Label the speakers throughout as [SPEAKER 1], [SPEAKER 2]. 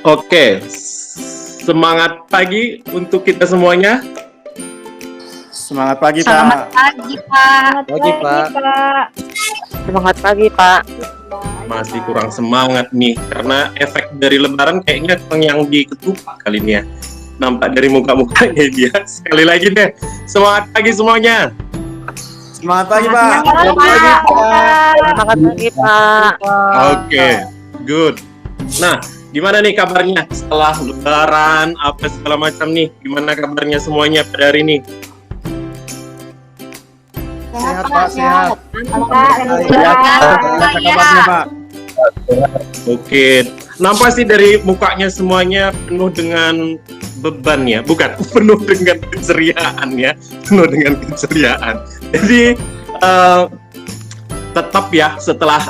[SPEAKER 1] Oke, semangat pagi untuk kita semuanya.
[SPEAKER 2] Semangat pagi,
[SPEAKER 3] Selamat
[SPEAKER 2] Pak.
[SPEAKER 3] pagi, Pak.
[SPEAKER 4] Pagi, Pak.
[SPEAKER 3] Semangat pagi, Pak.
[SPEAKER 1] Masih kurang semangat nih, karena efek dari lebaran kayaknya yang di ketupat kali ini ya. Nampak dari muka-mukanya dia. Sekali lagi deh, semangat pagi semuanya.
[SPEAKER 2] Semangat pagi, Pak.
[SPEAKER 3] Semangat pagi, Pak. Semangat pagi, Pak.
[SPEAKER 1] Oke, good. Nah, gimana nih kabarnya setelah lebaran, apa segala macam nih? Gimana kabarnya semuanya pada hari ini?
[SPEAKER 2] Sehat, Pak. Sehat.
[SPEAKER 3] Sehat.
[SPEAKER 2] Kabarnya, Pak.
[SPEAKER 1] Oke, nampak sih dari mukanya semuanya penuh dengan beban ya, bukan penuh dengan keceriaan ya, penuh dengan keceriaan. Jadi tetap ya setelah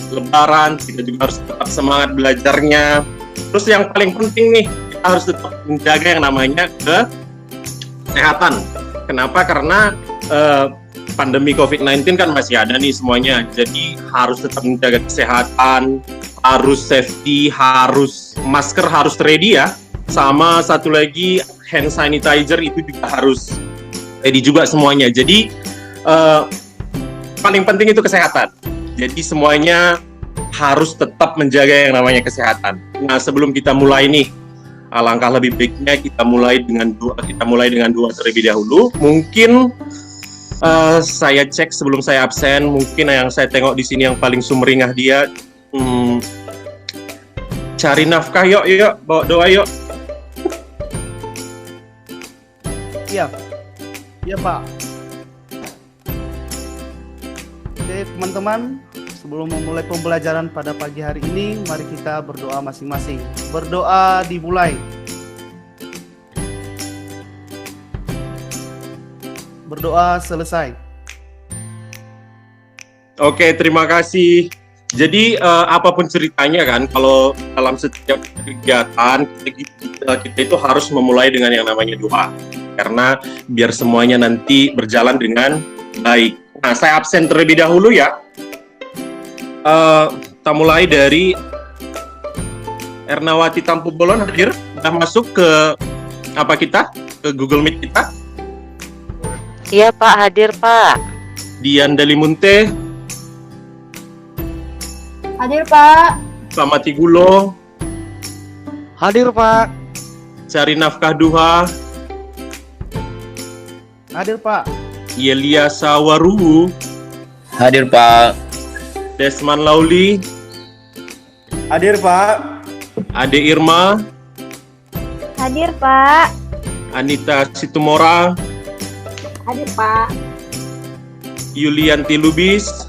[SPEAKER 1] lebaran kita juga harus tetap semangat belajarnya. Terus yang paling penting nih, kita harus tetap menjaga yang namanya kesehatan. Kenapa? Karena pandemi COVID-19 kan masih ada nih semuanya. Jadi harus tetap menjaga kesehatan, harus safety, harus masker harus ready ya. Sama satu lagi hand sanitizer itu juga harus ready juga semuanya. Jadi paling penting itu kesehatan. Jadi semuanya harus tetap menjaga yang namanya kesehatan. Nah, sebelum kita mulai nih, alangkah lebih baiknya kita mulai dengan doa terlebih dahulu. Mungkin saya cek sebelum saya absen, mungkin yang saya tengok di sini yang paling sumringah dia cari nafkah, yuk bawa doa yuk.
[SPEAKER 2] Iya. Iya, Pak. Oke, teman-teman, sebelum memulai pembelajaran pada pagi hari ini, mari kita berdoa masing-masing. Berdoa dimulai. Berdoa selesai.
[SPEAKER 1] Oke, terima kasih. Jadi apapun ceritanya kan, kalau dalam setiap kegiatan kita itu harus memulai dengan yang namanya doa, karena biar semuanya nanti berjalan dengan baik. Nah, saya absen terlebih dahulu ya. Kita mulai dari Ernawati Tampu Bolon hadir, sudah masuk ke ke Google Meet kita.
[SPEAKER 3] Iya, Pak. Hadir, Pak.
[SPEAKER 1] Dian Dalimunte,
[SPEAKER 5] Hadir, Pak.
[SPEAKER 1] Slamati Gulo,
[SPEAKER 4] Hadir, Pak.
[SPEAKER 1] Cari Nafkah Duha,
[SPEAKER 2] Hadir, Pak.
[SPEAKER 1] Yelia Sawaruhu,
[SPEAKER 6] Hadir, Pak.
[SPEAKER 1] Desman Lauli,
[SPEAKER 2] Hadir, Pak.
[SPEAKER 1] Ade Irma,
[SPEAKER 5] Hadir, Pak.
[SPEAKER 1] Anita Situmora,
[SPEAKER 5] Hadir, Pak.
[SPEAKER 1] Yulianti Lubis,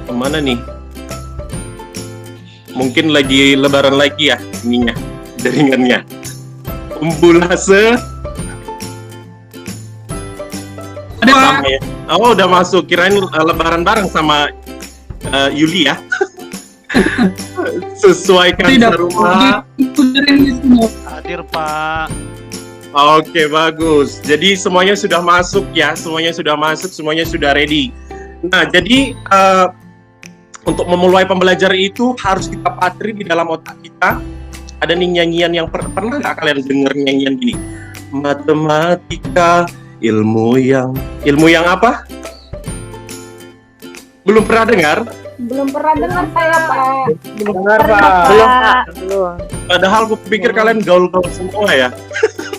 [SPEAKER 1] kemana nih? Mungkin lagi lebaran lagi ya ininya, jaringannya. Umbulase, sama ya. Oh, udah masuk. Kirain lebaran bareng sama Yuli ya. Sesuaikan rumah.
[SPEAKER 4] Hadir, Pak.
[SPEAKER 1] Oke, bagus. Jadi semuanya sudah masuk ya, semuanya sudah ready. Nah, jadi untuk memulai pembelajaran itu harus kita patri di dalam otak kita. Ada nih nyanyian yang pernah nggak kalian dengar nyanyian gini? Matematika, ilmu yang apa? Belum pernah dengar?
[SPEAKER 5] Belum pernah dengar saya, Pak.
[SPEAKER 2] Dengar, Pak.
[SPEAKER 3] Belum, Pak. Belum.
[SPEAKER 1] Padahal gue pikir kalian gaul-gaul semua ya.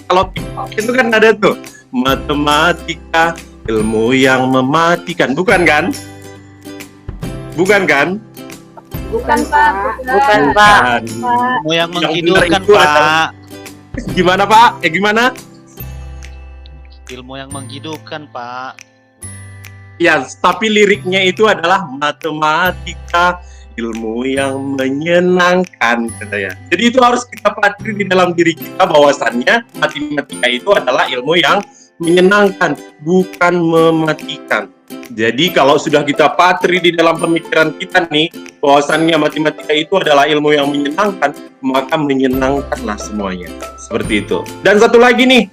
[SPEAKER 1] Kalau TikTok itu kan ada tuh matematika, ilmu yang mematikan, bukan kan? Bukan kan?
[SPEAKER 5] Bukan, Pak.
[SPEAKER 3] Bukan, Pak.
[SPEAKER 4] Ilmu yang
[SPEAKER 1] benar
[SPEAKER 4] menghidupkan,
[SPEAKER 1] itu adalah-
[SPEAKER 4] Pak.
[SPEAKER 1] Gimana Pak? Gimana?
[SPEAKER 4] Ilmu yang menghidupkan, Pak.
[SPEAKER 1] Ya, tapi liriknya itu adalah matematika, ilmu yang menyenangkan, katanya. Jadi itu harus kita pelajari di dalam diri kita bahwasannya matematika itu adalah ilmu yang menyenangkan, bukan mematikan. Jadi kalau sudah kita patri di dalam pemikiran kita nih, bahwasannya matematika itu adalah ilmu yang menyenangkan, maka menyenangkanlah semuanya. Seperti itu. Dan satu lagi nih,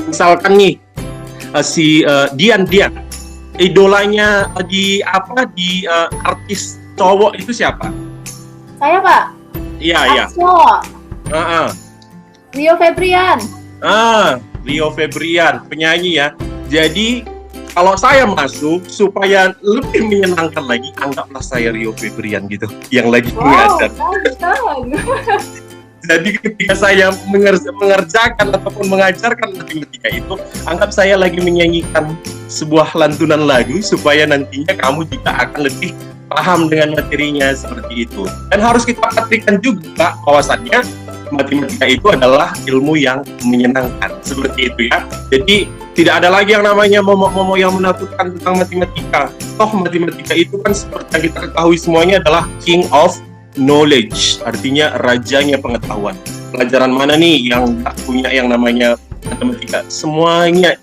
[SPEAKER 1] misalkan nih, si Dian. idolanya di artis cowok itu siapa?
[SPEAKER 5] Saya Pak.
[SPEAKER 1] Iya.
[SPEAKER 5] Aso.
[SPEAKER 1] Heeh.
[SPEAKER 5] Rio Febrian.
[SPEAKER 1] Rio Febrian, penyanyi ya. Jadi kalau saya masuk supaya lebih menyenangkan lagi, anggaplah saya Rio Febrian gitu, yang lagi mengajar. Jadi ketika saya mengerjakan ataupun mengajarkan matematika itu, anggap saya lagi menyanyikan sebuah lantunan lagu supaya nantinya kamu juga akan lebih paham dengan materinya seperti itu. Dan harus kita pastikan juga bahwasannya matematika itu adalah ilmu yang menyenangkan, seperti itu ya. Jadi tidak ada lagi yang namanya momok-momok yang menakutkan tentang matematika. Toh matematika itu kan seperti yang kita ketahui semuanya adalah king of knowledge, artinya rajanya pengetahuan. Pelajaran mana nih yang tak punya yang namanya matematika? Semuanya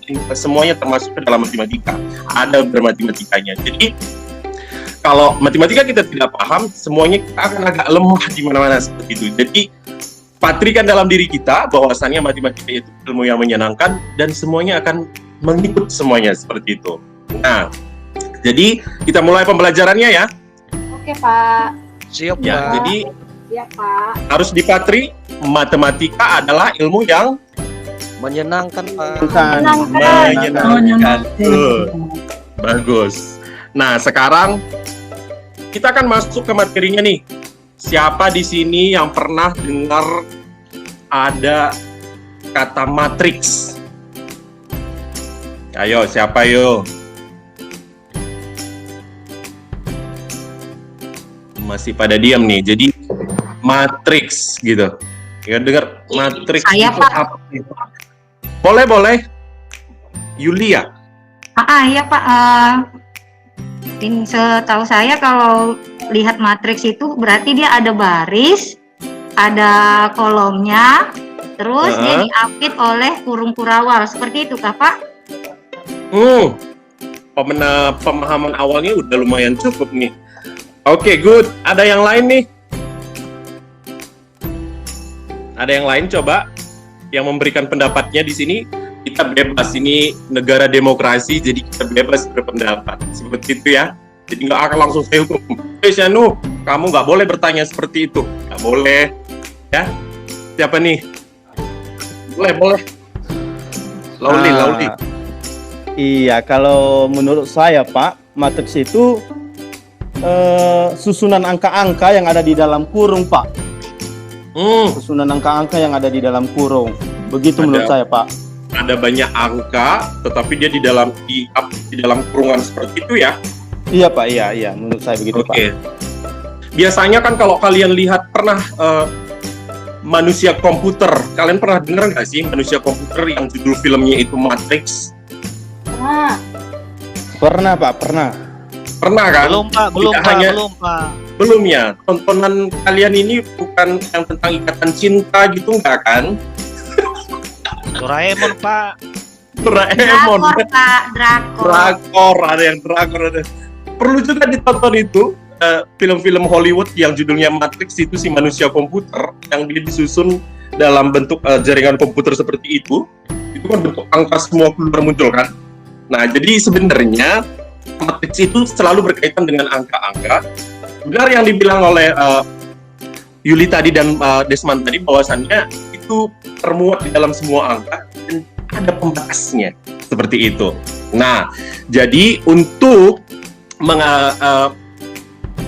[SPEAKER 1] termasuk ke dalam matematika. Ada bermatematikanya. Jadi kalau matematika kita tidak paham, semuanya kita akan agak lemah di mana-mana seperti itu. Jadi patrikan dalam diri kita bahwasannya matematika itu ilmu yang menyenangkan dan semuanya akan mengikut semuanya seperti itu. Nah, jadi kita mulai pembelajarannya ya.
[SPEAKER 5] Oke Pak.
[SPEAKER 4] Siap,
[SPEAKER 1] Ya,
[SPEAKER 4] Pak.
[SPEAKER 1] jadi
[SPEAKER 5] Siap Pak.
[SPEAKER 1] harus dipatri, matematika adalah ilmu yang
[SPEAKER 3] Menyenangkan, Pak.
[SPEAKER 1] menyenangkan. Bagus. Nah, sekarang kita akan masuk ke materinya nih. Siapa di sini yang pernah dengar ada kata matriks? Ayo, siapa yo? Masih pada diam nih. Jadi matriks gitu. Ya dengar matriks
[SPEAKER 7] Saya,
[SPEAKER 1] itu
[SPEAKER 7] Pak.
[SPEAKER 1] apa? Boleh. Yulia.
[SPEAKER 7] Iya Pak, setahu saya kalau lihat matriks itu berarti dia ada baris, ada kolomnya, terus dia diapit oleh kurung kurawal, seperti itu kah Pak?
[SPEAKER 1] Pemahaman awalnya udah lumayan cukup nih. Oke, good. Ada yang lain nih? Ada yang lain coba yang memberikan pendapatnya di sini? Kita bebas, ini negara demokrasi, jadi kita bebas berpendapat. Seperti itu ya. Jadi nggak akan langsung saya hukum. Syanu, kamu nggak boleh bertanya seperti itu. Nggak boleh. Ya. Siapa nih? Boleh. Lauli.
[SPEAKER 2] Iya, kalau menurut saya Pak, matriks itu susunan angka-angka yang ada di dalam kurung Pak. Susunan angka-angka yang ada di dalam kurung. Begitu menurut saya Pak.
[SPEAKER 1] Ada banyak angka, tetapi dia di dalam kurungan seperti itu ya.
[SPEAKER 2] Iya Pak, iya. Menurut saya begitu Pak.
[SPEAKER 1] Biasanya kan kalau kalian lihat pernah manusia komputer, kalian pernah dengar nggak sih manusia komputer yang judul filmnya itu Matrix?
[SPEAKER 2] Pernah Pak, pernah.
[SPEAKER 1] Pernah kan?
[SPEAKER 4] Belum, Pak.
[SPEAKER 1] Belum ya. Tontonan kalian ini bukan yang tentang ikatan cinta gitu nggak kan?
[SPEAKER 4] Doraemon, Pak.
[SPEAKER 1] Doraemon.
[SPEAKER 7] Drakor Pak, drakor.
[SPEAKER 1] Drakor ada. Perlu juga ditonton itu film-film Hollywood yang judulnya Matrix, itu si manusia komputer yang dia disusun dalam bentuk jaringan komputer seperti itu. Itu kan bentuk angka semua keluar muncul kan. Nah, jadi sebenarnya matriks itu selalu berkaitan dengan angka-angka. Benar yang dibilang oleh Yuli tadi dan Desmond tadi, bahwasannya itu termuat di dalam semua angka dan ada pembatasnya seperti itu. Nah, jadi untuk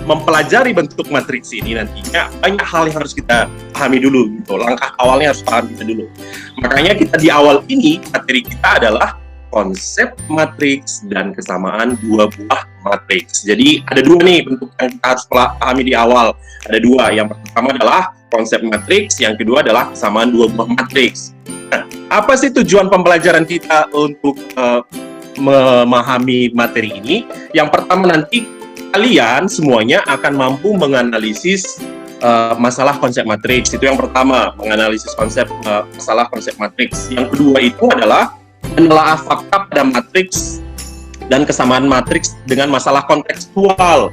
[SPEAKER 1] mempelajari bentuk matriks ini nantinya banyak hal yang harus kita pahami dulu gitu. Langkah awalnya harus paham kita dulu. Makanya kita di awal ini materi kita adalah konsep matriks dan kesamaan dua buah matriks. Jadi ada dua nih bentuk yang kita harus pahami di awal. Ada dua. Yang pertama adalah konsep matriks, yang kedua adalah kesamaan dua buah matriks. Nah, apa sih tujuan pembelajaran kita untuk memahami materi ini? Yang pertama, nanti kalian semuanya akan mampu menganalisis masalah konsep matriks. Itu yang pertama, menganalisis masalah konsep matriks. Yang kedua itu adalah menelaah fakta pada matriks dan kesamaan matriks dengan masalah kontekstual.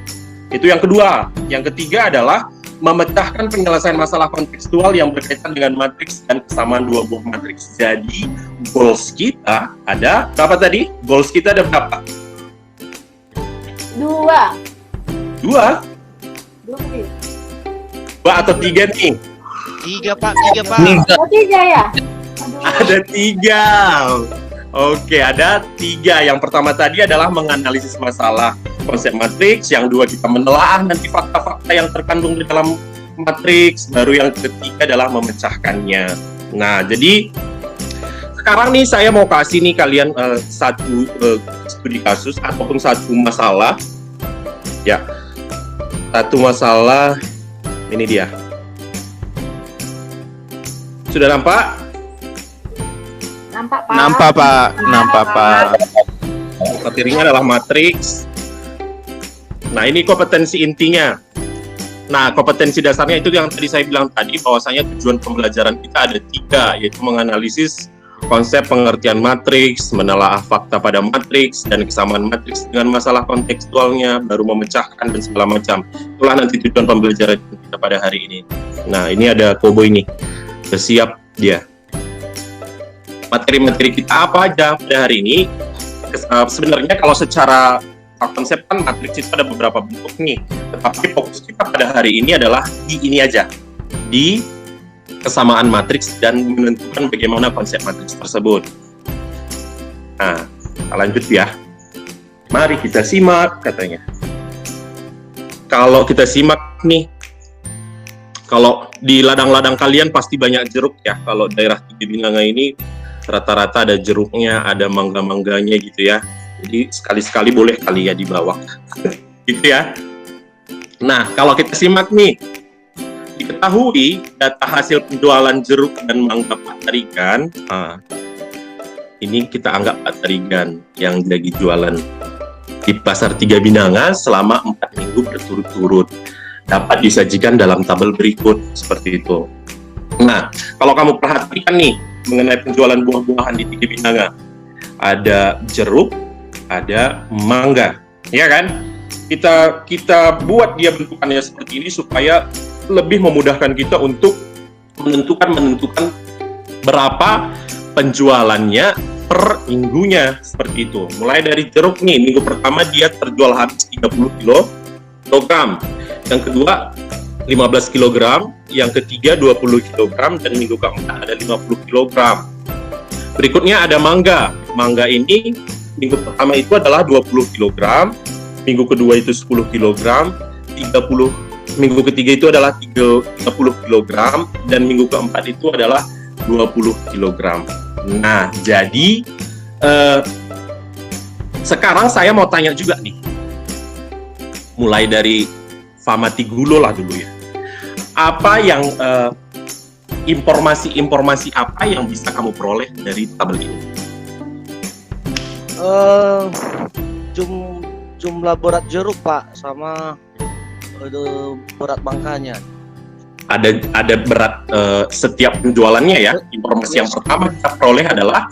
[SPEAKER 1] Itu yang kedua. Yang ketiga adalah memecahkan penyelesaian masalah kontekstual yang berkaitan dengan matriks dan kesamaan dua buah matriks. Jadi goals kita ada berapa tadi? Goals kita ada berapa?
[SPEAKER 5] 2.
[SPEAKER 1] 2?
[SPEAKER 5] 2 kali.
[SPEAKER 1] 2 atau 3 nih?
[SPEAKER 4] 3 Pak, 3 Pak.
[SPEAKER 5] Oh, 3 ya? Aduh.
[SPEAKER 1] Ada 3. Oke, ada 3. Yang pertama tadi adalah menganalisis masalah konsep matriks. Yang 2 kita menelaah nanti fakta-fakta yang terkandung di dalam matriks. Baru yang ketiga adalah memecahkannya. Nah, jadi sekarang nih saya mau kasih nih kalian satu studi kasus ataupun satu masalah. Ya, satu masalah. Ini dia. Sudah nampak?
[SPEAKER 5] Nampak, Pak.
[SPEAKER 8] Nampak Pak.
[SPEAKER 1] Materinya adalah matriks. Nah, ini kompetensi intinya. Nah, kompetensi dasarnya itu yang tadi saya bilang tadi, bahwasanya tujuan pembelajaran kita ada 3, yaitu menganalisis konsep pengertian matriks, menelaah fakta pada matriks, dan kesamaan matriks dengan masalah kontekstualnya, baru memecahkan dan segala macam. Itulah nanti tujuan pembelajaran kita pada hari ini. Nah, ini ada Kobo ini. Sudah siap dia. Materi-materi kita apa aja pada hari ini? Sebenarnya kalau secara konsep kan matriks itu ada beberapa bentuk nih, tetapi fokus kita pada hari ini adalah di ini aja, di kesamaan matriks dan menentukan bagaimana konsep matriks tersebut. Nah, kita lanjut ya. Mari kita simak katanya. Kalau kita simak nih, kalau di ladang-ladang kalian pasti banyak jeruk ya. Kalau daerah Tiga Binanga ini rata-rata ada jeruknya, ada mangga-mangganya gitu ya. Jadi sekali-sekali boleh kali ya dibawa. Gitu ya. Nah, kalau kita simak nih, diketahui data hasil penjualan jeruk dan mangga Pak Tarigan. Ini kita anggap Pak Tarigan yang lagi jualan di Pasar Tiga Binanga selama 4 minggu berturut-turut. Dapat disajikan dalam tabel berikut seperti itu. Nah, kalau kamu perhatikan nih mengenai penjualan buah-buahan di Tiga Binanga, ada jeruk, ada mangga, ya kan? Kita buat dia bentukannya seperti ini supaya lebih memudahkan kita untuk menentukan berapa penjualannya per minggunya seperti itu. Mulai dari jeruk nih, minggu pertama dia terjual habis 30 kg. Yang kedua 15 kg, yang ketiga 20 kg, dan minggu keempat ada 50 kg. Berikutnya ada mangga. Mangga ini minggu pertama itu adalah 20 kg, minggu kedua itu 10 kg, minggu ketiga itu adalah 30 kg, dan minggu keempat itu adalah 20 kg. Nah, jadi sekarang saya mau tanya juga nih, mulai dari Famati Gulo lah dulu ya. Apa yang informasi apa yang bisa kamu peroleh dari tabel ini?
[SPEAKER 4] Jumlah berat jeruk Pak, sama berat mangkanya.
[SPEAKER 1] Ada berat setiap penjualannya ya. Informasi yang pertama kita peroleh adalah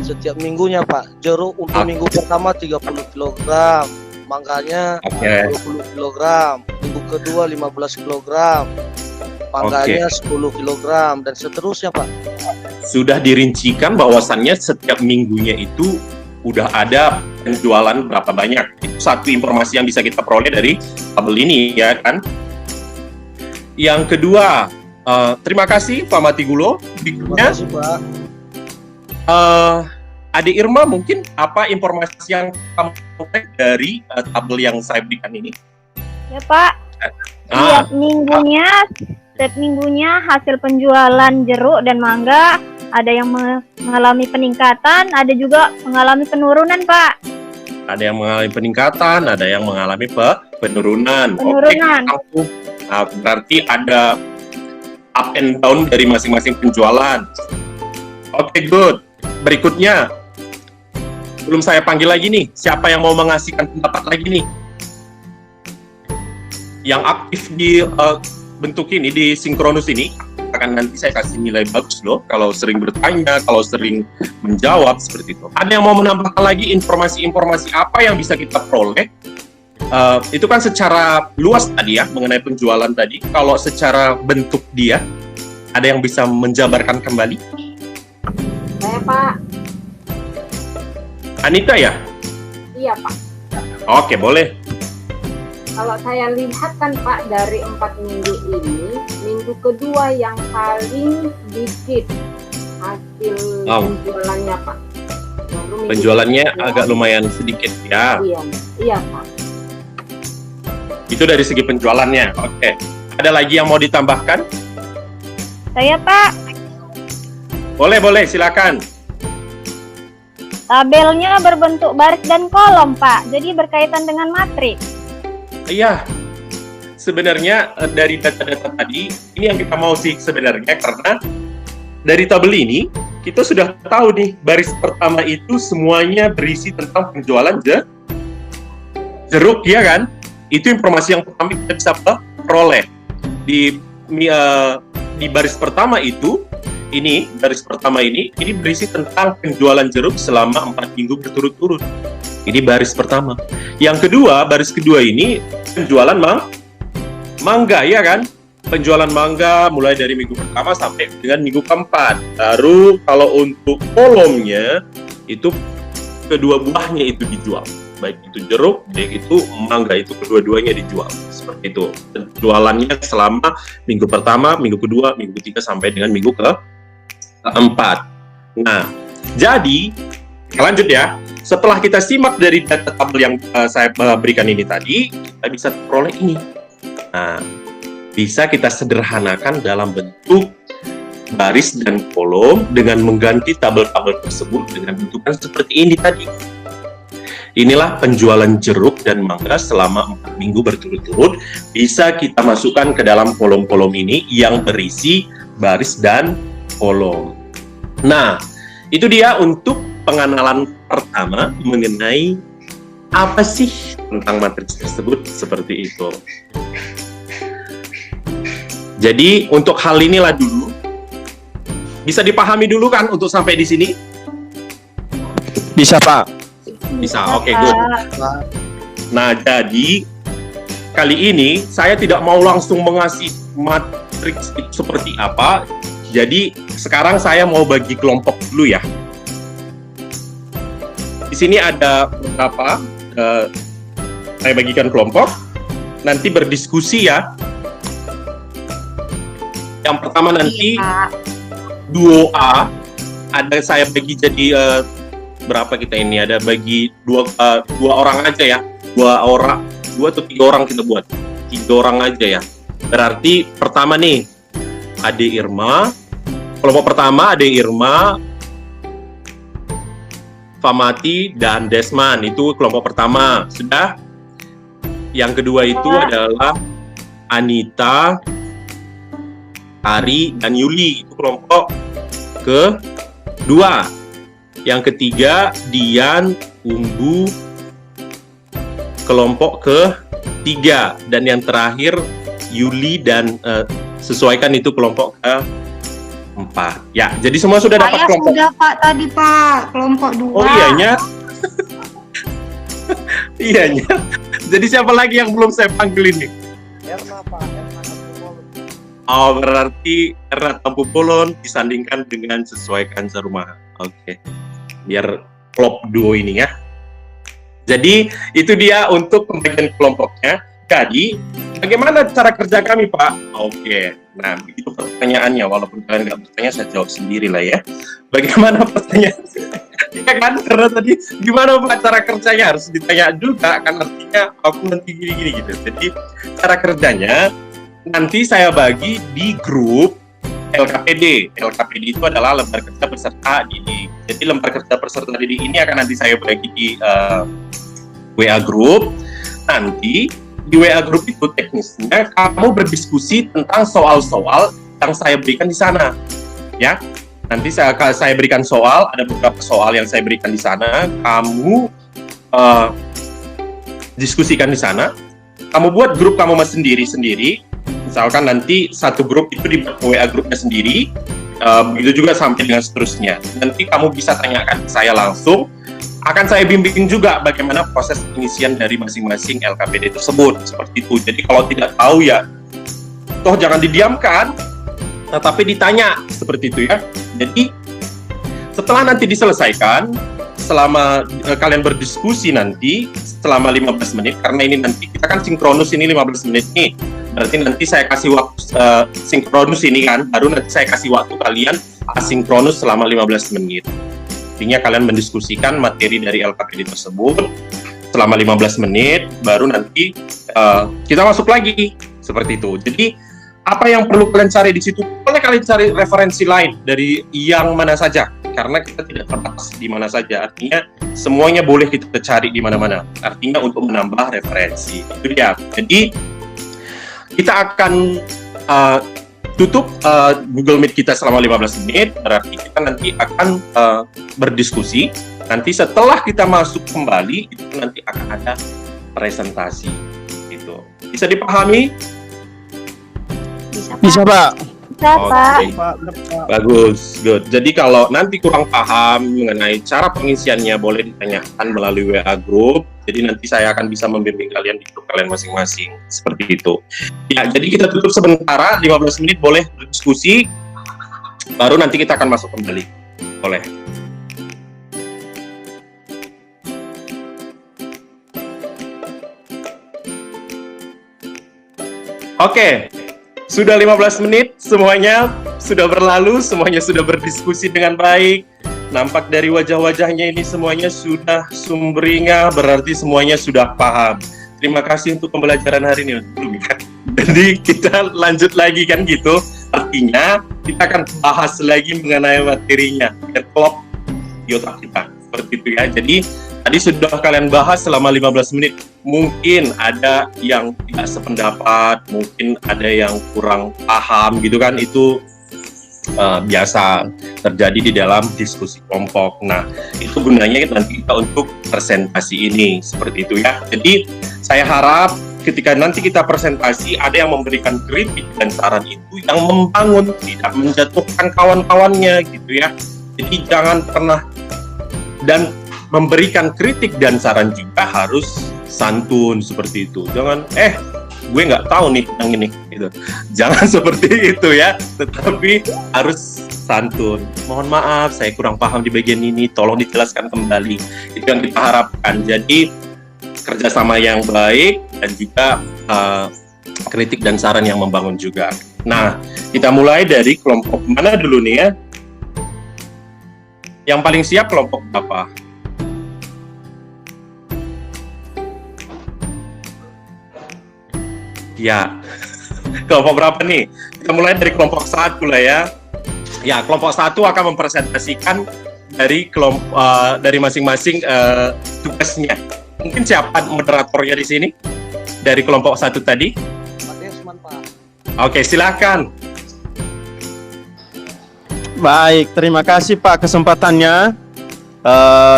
[SPEAKER 4] setiap minggunya Pak. Jeruk untuk minggu pertama 30 kg, mangkanya 20 kg, minggu kedua 15 kg, mangkanya 10 kg, dan seterusnya Pak.
[SPEAKER 1] Sudah dirincikan bahwasannya setiap minggunya itu udah ada penjualan berapa banyak. Itu satu informasi yang bisa kita peroleh dari tabel ini ya kan. Yang kedua, terima kasih Pak Mati Gulo.
[SPEAKER 4] Terima kasih Pak.
[SPEAKER 1] Adik Irma, mungkin apa informasi yang kamu peroleh dari tabel yang saya berikan ini?
[SPEAKER 9] Ya Pak, setiap minggunya hasil penjualan jeruk dan mangga ada yang mengalami peningkatan, ada juga mengalami penurunan Pak.
[SPEAKER 1] Ada yang mengalami peningkatan, ada yang mengalami penurunan.
[SPEAKER 9] Penurunan.
[SPEAKER 1] Oke, nah, berarti ada up and down dari masing-masing penjualan. Oke, good. Berikutnya, belum saya panggil lagi nih, siapa yang mau mengasihkan pendapat lagi nih? Yang aktif di bentuk ini, di sinkronus ini, akan nanti saya kasih nilai bagus loh, kalau sering bertanya, kalau sering menjawab, seperti itu. Ada yang mau menambahkan lagi informasi-informasi apa yang bisa kita peroleh? Itu kan secara luas tadi ya, mengenai penjualan tadi. Kalau secara bentuk dia, ada yang bisa menjabarkan kembali?
[SPEAKER 5] Saya Pak.
[SPEAKER 1] Anita ya?
[SPEAKER 5] Iya Pak.
[SPEAKER 1] Oke, boleh.
[SPEAKER 5] Kalau saya lihat kan Pak, dari 4 minggu ini, minggu kedua yang paling dikit hasil penjualannya Pak. Lalu minggu
[SPEAKER 1] Penjualannya
[SPEAKER 5] kedua,
[SPEAKER 1] agak lumayan sedikit ya.
[SPEAKER 5] Iya Pak.
[SPEAKER 1] Itu dari segi penjualannya. Oke. Ada lagi yang mau ditambahkan?
[SPEAKER 9] Saya Pak,
[SPEAKER 1] Boleh, silakan.
[SPEAKER 9] tabelnya berbentuk baris dan kolom Pak, jadi berkaitan dengan matriks.
[SPEAKER 1] Iya. Sebenarnya dari data-data tadi, ini yang kita mau sih sebenarnya, karena dari tabel ini kita sudah tahu nih, baris pertama itu semuanya berisi tentang penjualan jeruk, ya kan? Itu informasi yang pertama kita bisa peroleh di baris pertama itu. Baris pertama ini berisi tentang penjualan jeruk selama 4 minggu berturut-turut. Ini baris pertama. Yang kedua, baris kedua ini penjualan mangga, ya kan? Penjualan mangga mulai dari minggu pertama sampai dengan minggu keempat. Baru kalau untuk kolomnya itu kedua buahnya itu dijual. Baik itu jeruk, baik itu mangga, itu kedua-duanya dijual. Seperti itu. Penjualannya selama minggu pertama, minggu kedua, minggu ketiga sampai dengan minggu keempat. Nah, jadi kita lanjut ya. Setelah kita simak dari data tabel yang saya berikan ini tadi, kita bisa peroleh ini. Nah, bisa kita sederhanakan dalam bentuk baris dan kolom dengan mengganti tabel-tabel tersebut dengan bentukan seperti ini tadi. Inilah penjualan jeruk dan mangga selama 4 minggu berturut-turut. Bisa kita masukkan ke dalam kolom-kolom ini yang berisi baris dan kolom. Nah, itu dia untuk pengenalan pertama mengenai apa sih tentang matriks tersebut, seperti itu. Jadi untuk hal inilah dulu bisa dipahami dulu kan untuk sampai di sini?
[SPEAKER 8] Bisa, Pak.
[SPEAKER 1] Bisa, oke, good. Nah, jadi kali ini saya tidak mau langsung mengasih matriks itu seperti apa. Jadi sekarang saya mau bagi kelompok dulu ya. Di sini ada beberapa, saya bagikan kelompok, nanti berdiskusi ya. Yang pertama nanti duo A, ada saya bagi jadi berapa kita ini, ada bagi dua orang aja ya, dua atau 3 orang kita buat, 3 orang aja ya. Berarti pertama nih, Ade Irma, kelompok pertama Ade Irma, Famati dan Desman, itu kelompok pertama. Sudah. Yang kedua itu adalah Anita, Ari, dan Yuli, itu kelompok kedua. Yang ketiga Dian, Umbu, kelompok ketiga. Dan yang terakhir Yuli dan sesuaikan itu kelompok ke-4. Ya, jadi semua sudah dapat kelompok.
[SPEAKER 7] Sudah Pak tadi Pak, kelompok 2.
[SPEAKER 1] Oh iyanya. Iyanya. Jadi siapa lagi yang belum saya panggil ini?
[SPEAKER 4] Erna Pak, Erna Tampu.
[SPEAKER 1] Oh, berarti Erna Tampu Bolon disandingkan dengan sesuaikan serumahan. Oke. Biar klop duo ini ya. Jadi itu dia untuk pembagian kelompoknya. Jadi bagaimana cara kerja kami Pak? Oke. Nah begitu pertanyaannya. Walaupun kalian nggak bertanya, saya jawab sendiri lah ya. Bagaimana pertanyaan? Ya kan, karena tadi gimana Pak cara kerjanya harus ditanya juga kan, artinya aku nanti gini-gini gitu. Jadi cara kerjanya nanti saya bagi di grup LKPD. LKPD itu adalah lembar kerja peserta didik. Jadi lembar kerja peserta didik ini akan nanti saya bagi di WA group. Nanti di WA group itu teknisnya kamu berdiskusi tentang soal-soal yang saya berikan di sana. Ya. Nanti saya berikan soal, ada beberapa soal yang saya berikan di sana, kamu diskusikan di sana. Kamu buat grup kamu sendiri-sendiri. Misalkan nanti satu grup itu di WA grupnya sendiri, begitu juga sampai dengan seterusnya. Nanti kamu bisa tanyakan ke saya langsung. Akan saya bimbing juga bagaimana proses pengisian dari masing-masing LKPD tersebut. Seperti itu. Jadi kalau tidak tahu ya, toh jangan didiamkan, tapi ditanya. Seperti itu ya. Jadi setelah nanti diselesaikan, selama kalian berdiskusi nanti selama 15 menit, karena ini nanti kita kan sinkronus ini 15 menit nih. Berarti nanti saya kasih waktu sinkronus ini kan, baru nanti saya kasih waktu kalian asinkronus selama 15 menit. Artinya kalian mendiskusikan materi dari LKPD tersebut selama 15 menit, baru nanti kita masuk lagi seperti itu. Jadi apa yang perlu kalian cari di situ? Boleh kalian cari referensi lain dari yang mana saja, karena kita tidak terbatas di mana saja. Artinya semuanya boleh kita cari di mana-mana. Artinya untuk menambah referensi. Itu dia. Jadi kita akan tutup Google Meet kita selama 15 menit. Berarti kita nanti akan berdiskusi. Nanti setelah kita masuk kembali, itu nanti akan ada presentasi. Gitu. Bisa dipahami?
[SPEAKER 8] Bisa, Pak.
[SPEAKER 9] Bisa, Pak.
[SPEAKER 1] Oke. Bagus, good. Jadi kalau nanti kurang paham mengenai cara pengisiannya, boleh ditanyakan melalui WA Group. Jadi nanti saya akan bisa membimbing kalian di grup kalian masing-masing. Seperti itu. Ya, jadi kita tutup sementara, 15 menit boleh berdiskusi, baru nanti kita akan masuk kembali. Boleh. Oke. Sudah 15 menit, semuanya sudah berlalu, semuanya sudah berdiskusi dengan baik. Nampak dari wajah-wajahnya ini semuanya sudah sumringah, berarti semuanya sudah paham. Terima kasih untuk pembelajaran hari ini. Jadi kita lanjut lagi kan gitu. Artinya kita akan bahas lagi mengenai materinya. Biar klop di otak kita. Seperti itu ya. Jadi tadi sudah kalian bahas selama 15 menit. Mungkin ada yang tidak sependapat, mungkin ada yang kurang paham gitu kan, itu biasa terjadi di dalam diskusi kelompok. Nah, itu gunanya nanti kita untuk presentasi ini, seperti itu ya. Jadi saya harap ketika nanti kita presentasi ada yang memberikan kritik dan saran itu yang membangun, tidak menjatuhkan kawan-kawannya gitu ya. Jadi jangan pernah, dan memberikan kritik dan saran juga harus santun seperti itu. Jangan gue nggak tahu nih yang ini gitu. Jangan seperti itu ya. Tetapi harus santun. Mohon maaf saya kurang paham di bagian ini, tolong dijelaskan kembali. Itu yang kita harapkan. Jadi kerjasama yang baik dan juga kritik dan saran yang membangun juga. Nah, kita mulai dari kelompok mana dulu nih ya? Yang paling siap kelompok berapa? Ya, kelompok berapa nih? Kita mulai dari kelompok 1 lah ya. Ya, kelompok 1 akan mempresentasikan dari dari masing-masing tugasnya. Mungkin siapa moderatornya di sini? Dari kelompok 1 tadi?
[SPEAKER 4] Pak Desman, Pak.
[SPEAKER 1] Oke, silakan.
[SPEAKER 8] Baik, terima kasih Pak kesempatannya.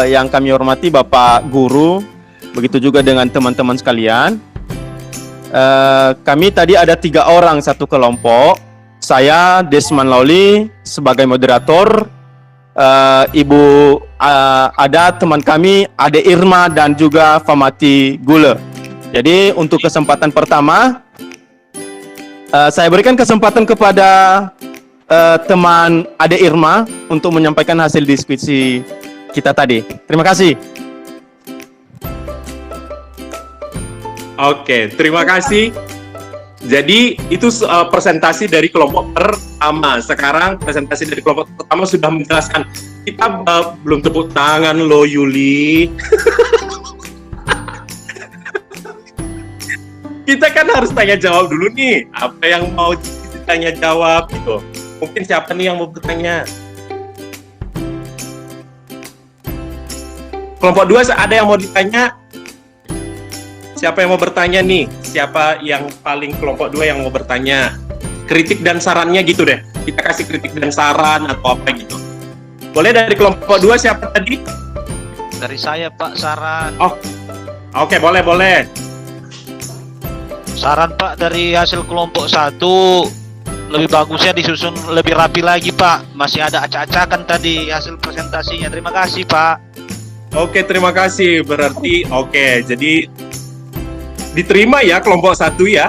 [SPEAKER 8] Yang kami hormati Bapak Guru, begitu juga dengan teman-teman sekalian. Kami tadi ada 3 orang satu kelompok. Saya Desman Lauli sebagai moderator. Ibu ada teman kami Ade Irma dan juga Famati Gule. Jadi untuk kesempatan pertama saya berikan kesempatan kepada teman Ade Irma untuk menyampaikan hasil diskusi kita tadi. Terima kasih.
[SPEAKER 1] Oke, terima kasih. Jadi itu presentasi dari kelompok pertama. Sekarang presentasi dari kelompok pertama sudah menjelaskan. Kita belum tepuk tangan loh Yuli. Kita kan harus tanya jawab dulu nih. Apa yang mau ditanya jawab gitu. Mungkin siapa nih yang mau bertanya? Kelompok 2 ada yang mau ditanya? Siapa yang mau bertanya nih? Siapa yang paling kelompok 2 yang mau bertanya? Kritik dan sarannya gitu deh. Kita kasih kritik dan saran atau apa gitu. Boleh dari kelompok 2 siapa tadi?
[SPEAKER 10] Dari saya Pak, saran.
[SPEAKER 1] Oh, oke, boleh.
[SPEAKER 10] Saran Pak, dari hasil kelompok 1 lebih bagusnya disusun lebih rapi lagi Pak. Masih ada acak-acakan tadi hasil presentasinya. Terima kasih Pak.
[SPEAKER 1] Oke, terima kasih. Berarti oke, jadi diterima ya kelompok 1 ya.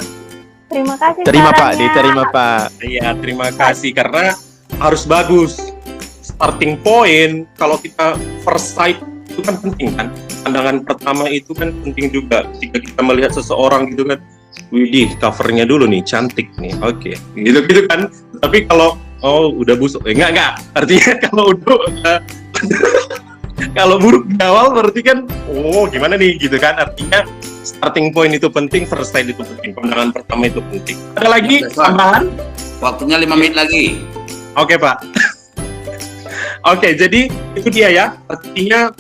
[SPEAKER 9] Terima kasih.
[SPEAKER 8] Terima Pak,
[SPEAKER 9] sarannya.
[SPEAKER 8] diterima Pak.
[SPEAKER 1] Iya, terima kasih karena harus bagus. Starting point kalau kita first sight itu kan penting kan. Pandangan pertama itu kan penting juga ketika kita melihat seseorang gitu kan. Widih, covernya dulu nih cantik nih, oke, gitu kan. Tapi kalau udah busuk, enggak. Artinya kalau udah kalau buruk di awal berarti kan, gimana nih gitu kan. Artinya starting point itu penting, first sight itu penting, pandangan pertama itu penting. Ada lagi tambahan?
[SPEAKER 11] Waktunya 5 menit lagi.
[SPEAKER 1] Oke Pak. Oke, jadi itu dia ya. Artinya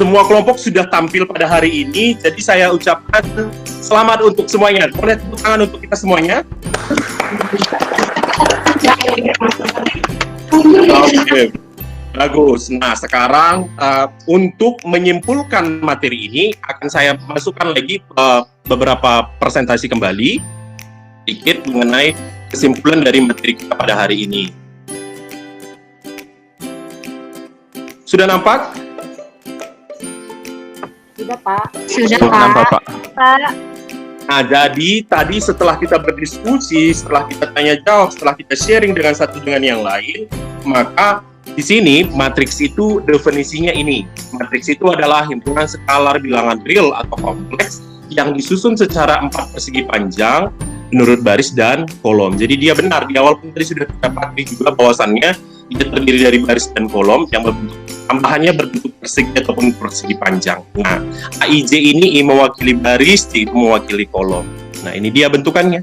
[SPEAKER 1] semua kelompok sudah tampil pada hari ini. Jadi saya ucapkan selamat untuk semuanya. Boleh tepuk tangan untuk kita semuanya. Oke, bagus. Nah, sekarang untuk menyimpulkan materi ini akan saya masukkan lagi beberapa presentasi kembali sedikit mengenai kesimpulan dari materi kita pada hari ini. Sudah nampak?
[SPEAKER 5] Sudah Pak.
[SPEAKER 7] Sudah
[SPEAKER 1] Nampak,
[SPEAKER 7] Pak.
[SPEAKER 1] Pak. Nah, jadi tadi setelah kita berdiskusi, setelah kita tanya jawab, setelah kita sharing dengan satu dengan yang lain, maka di sini matriks itu definisinya ini. Matriks itu adalah himpunan skalar bilangan real atau kompleks yang disusun secara 4 persegi panjang menurut baris dan kolom. Jadi dia benar, di awal pun tadi sudah kita pahami juga bahwasannya dia terdiri dari baris dan kolom yang berbentuk tambahannya berbentuk persegi ataupun persegi panjang. Nah, AIJ ini I mewakili baris, J itu mewakili kolom. Nah, ini dia bentukannya.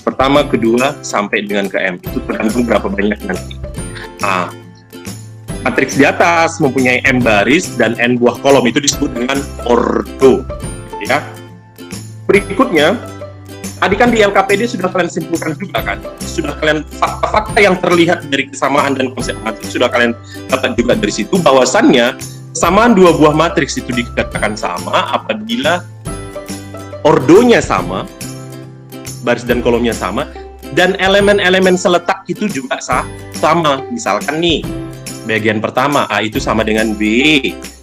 [SPEAKER 1] Pertama, kedua, sampai dengan ke M. Itu tergantung berapa banyak nanti. Nah, matriks di atas mempunyai M baris dan N buah kolom. Itu disebut dengan ordo. Ya. Berikutnya, tadi kan di LKPD sudah kalian simpulkan juga kan, sudah kalian fakta-fakta yang terlihat dari kesamaan dan konsep matriks sudah kalian dapat juga dari situ bahwasannya kesamaan dua buah matriks itu dikatakan sama apabila ordonya sama, baris dan kolomnya sama, dan elemen-elemen seletak itu juga sama. Misalkan nih, bagian pertama A itu sama dengan B,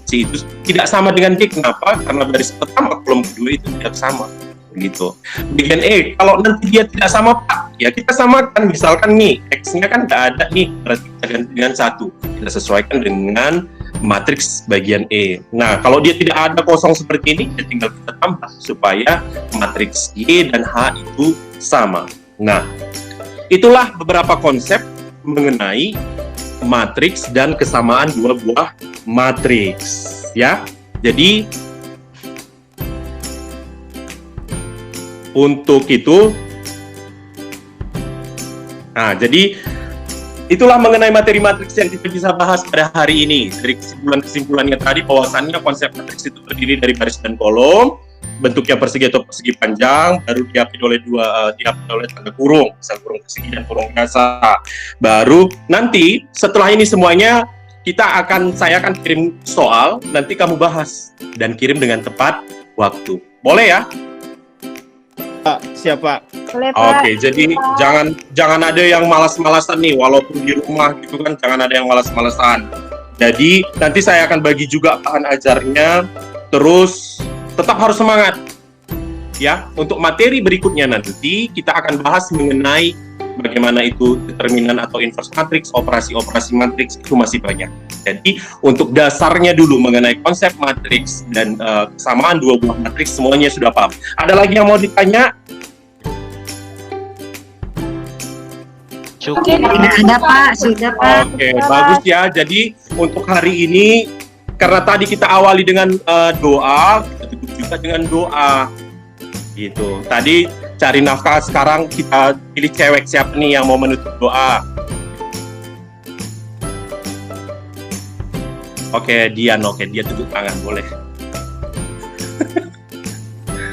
[SPEAKER 1] C itu tidak sama dengan D. Kenapa? Karena baris pertama kolom kedua itu tidak sama. Begitu. Bagian E, kalau nanti dia tidak sama Pak, ya kita samakan. Misalkan nih, X-nya kan tidak ada nih, berarti kita ganti dengan 1. Kita sesuaikan dengan matriks bagian E. Nah, kalau dia tidak ada kosong seperti ini, ya tinggal kita tambah supaya matriks Y dan H itu sama. Nah, itulah beberapa konsep mengenai matriks dan kesamaan dua buah matriks. Ya, jadi untuk itu, nah jadi itulah mengenai materi matriks yang kita bisa bahas pada hari ini. Dari kesimpulannya tadi bahwasannya konsep matriks itu terdiri dari baris dan kolom, bentuknya persegi atau persegi panjang, baru diapit oleh tanda kurung, misal kurung persegi dan kurung biasa. Baru nanti setelah ini semuanya saya akan kirim soal, nanti kamu bahas dan kirim dengan tepat waktu. Boleh ya?
[SPEAKER 2] Siapa?
[SPEAKER 1] Oke, jadi jangan ada yang malas-malasan nih, walaupun di rumah gitu kan, jangan ada yang malas-malasan. Jadi nanti saya akan bagi juga bahan ajarnya, terus tetap harus semangat. Ya, untuk materi berikutnya nanti kita akan bahas mengenai bagaimana itu determinan atau inverse matrix, operasi-operasi matriks itu masih banyak. Jadi untuk dasarnya dulu mengenai konsep matriks dan kesamaan dua buah matriks semuanya sudah paham. Ada lagi yang mau ditanya?
[SPEAKER 7] Sudah ada Pak, sudah Pak.
[SPEAKER 1] Oke, bagus ya. Jadi untuk hari ini karena tadi kita awali dengan doa, kita tutup juga dengan doa. Gitu. Tadi cari nafkah, sekarang kita pilih cewek siapa nih yang mau menutup doa. Oke, dia tutup tangan, boleh.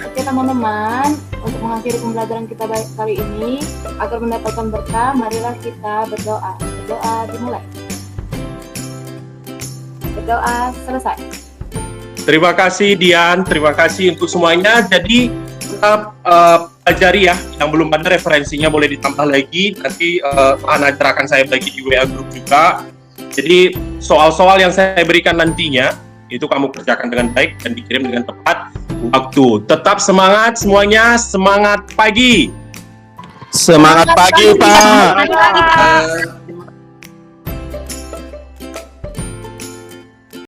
[SPEAKER 5] Oke teman-teman, untuk mengakhiri pembelajaran kita kali ini, agar mendapatkan berkah, marilah kita berdoa. Berdoa dimulai. Berdoa selesai.
[SPEAKER 1] Terima kasih Dian, terima kasih untuk semuanya. Jadi tetap pelajari ya, yang belum ada referensinya boleh ditambah lagi. Nanti bahan ajar akan saya bagi di WA group juga. Jadi soal-soal yang saya berikan nantinya itu kamu kerjakan dengan baik dan dikirim dengan tepat waktu. Tetap semangat semuanya, semangat pagi.
[SPEAKER 8] Semangat pagi Pak.